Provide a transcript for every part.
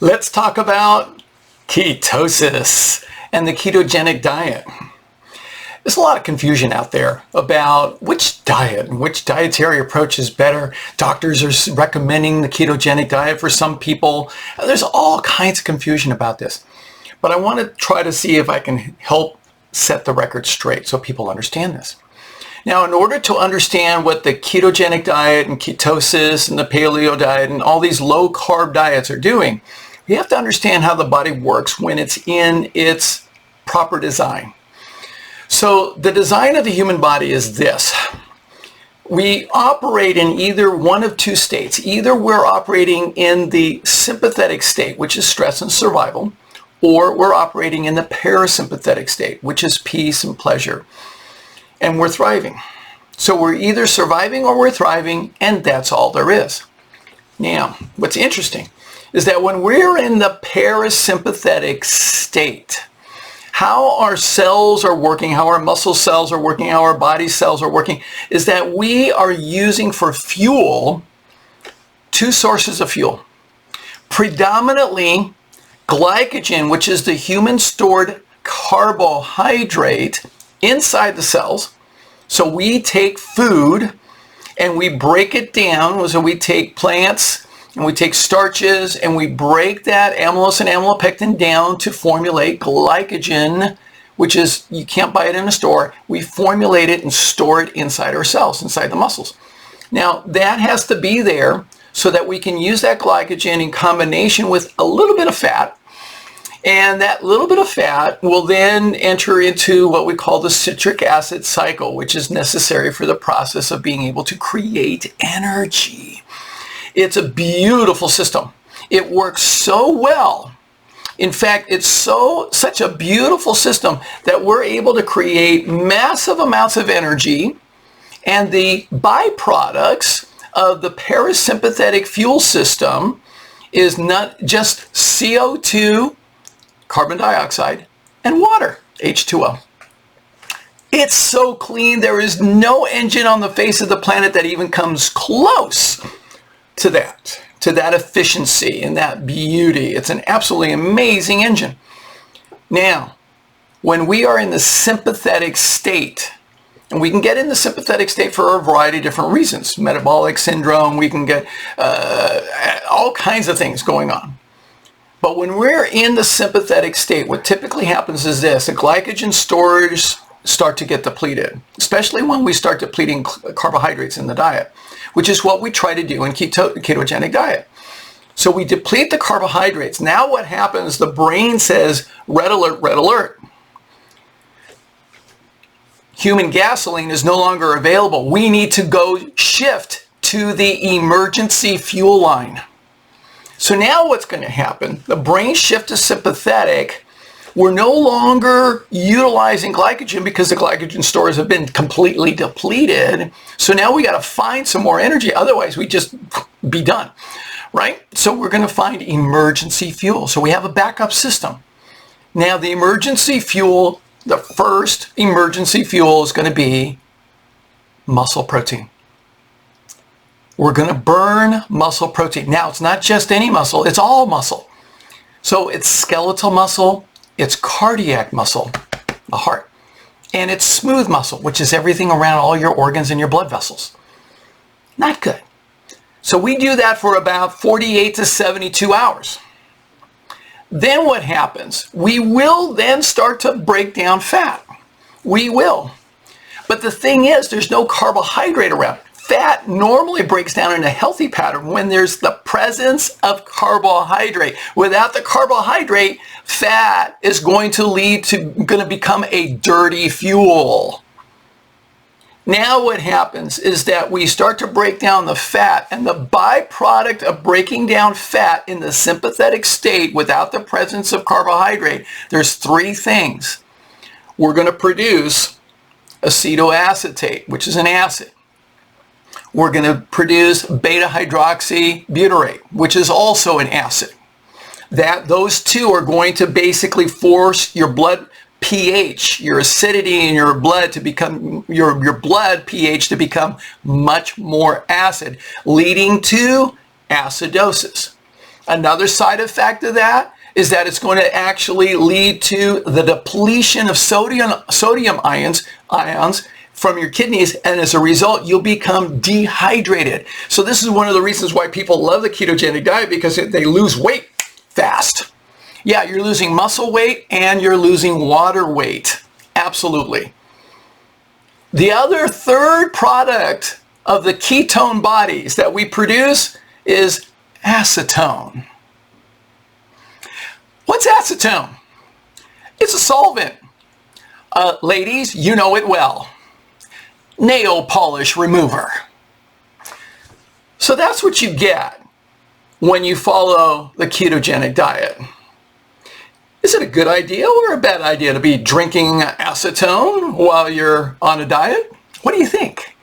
Let's talk about ketosis and the ketogenic diet. There's a lot of confusion out there about which diet and which dietary approach is better. Doctors are recommending the ketogenic diet for some people. There's all kinds of confusion about this. But I want to try to see if I can help set the record straight so people understand this. Now, in order to understand what the ketogenic diet and ketosis and the paleo diet and all these low-carb diets are doing, we have to understand how the body works when it's in its proper design. So the design of the human body is this. We operate in either one of two states. Either we're operating in the sympathetic state, which is stress and survival, or we're operating in the parasympathetic state, which is peace and pleasure. And we're thriving. So we're either surviving or we're thriving, and that's all there is. Now, what's interesting is that when we're in the parasympathetic state, how our cells are working, how our muscle cells are working, how our body cells are working, is that we are using for fuel two sources of fuel. Predominantly glycogen, which is the human stored carbohydrate inside the cells. So we take food and we break it down. So we take plants and we take starches and we break that amylose and amylopectin down to formulate glycogen, which is, you can't buy it in a store. We formulate it and store it inside our cells, inside the muscles. Now that has to be there so that we can use that glycogen in combination with a little bit of fat. And that little bit of fat will then enter into what we call the citric acid cycle, which is necessary for the process of being able to create energy. It's a beautiful system. It works so well. In fact, it's such a beautiful system that we're able to create massive amounts of energy, and the byproducts of the parasympathetic fuel system is not just CO2, carbon dioxide, and water, H2O. It's so clean, there is no engine on the face of the planet that even comes close to that efficiency and that beauty. It's an absolutely amazing engine. Now, when we are in the sympathetic state, and we can get in the sympathetic state for a variety of different reasons, metabolic syndrome, we can get all kinds of things going on. But when we're in the sympathetic state, what typically happens is this: the glycogen storage start to get depleted, especially when we start depleting carbohydrates in the diet, which is what we try to do in ketogenic diet. So we deplete the carbohydrates. Now what happens, the brain says, red alert, red alert. Human gasoline is no longer available. We need to go shift to the emergency fuel line. So now what's going to happen? The brain shift to sympathetic. We're no longer utilizing glycogen because the glycogen stores have been completely depleted. So now we got to find some more energy. Otherwise, we just be done, right? So we're going to find emergency fuel. So we have a backup system. Now the emergency fuel, the first emergency fuel is going to be muscle protein. We're going to burn muscle protein. Now, it's not just any muscle, it's all muscle. So it's skeletal muscle, it's cardiac muscle, the heart, and it's smooth muscle, which is everything around all your organs and your blood vessels. Not good. So we do that for about 48 to 72 hours. Then what happens? We will then start to break down fat. We will. But the thing is, there's no carbohydrate around. Fat normally breaks down in a healthy pattern when there's the presence of carbohydrate. Without the carbohydrate, fat is going to become a dirty fuel. Now what happens is that we start to break down the fat, and the byproduct of breaking down fat in the sympathetic state without the presence of carbohydrate, there's three things. We're going to produce acetoacetate, which is an acid. We're going to produce beta-hydroxybutyrate, which is also an acid. Those two are going to basically force your blood pH, your acidity in your blood to become, your blood pH to become much more acid, leading to acidosis. Another side effect of that is that it's going to actually lead to the depletion of sodium ions from your kidneys, and as a result, you'll become dehydrated. So this is one of the reasons why people love the ketogenic diet, because they lose weight fast. Yeah, you're losing muscle weight and you're losing water weight. Absolutely. The other third product of the ketone bodies that we produce is acetone. What's acetone? It's a solvent. Ladies, you know it well. Nail polish remover. So that's what you get when you follow the ketogenic diet. Is it a good idea or a bad idea to be drinking acetone while you're on a diet? What do you think?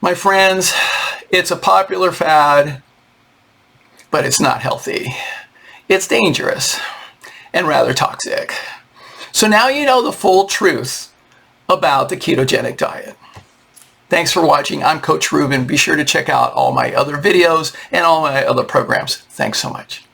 My friends, it's a popular fad, but it's not healthy. It's dangerous and rather toxic. So now you know the full truth about the ketogenic diet. Thanks for watching. I'm Coach Ruben. Be sure to check out all my other videos and all my other programs. Thanks so much.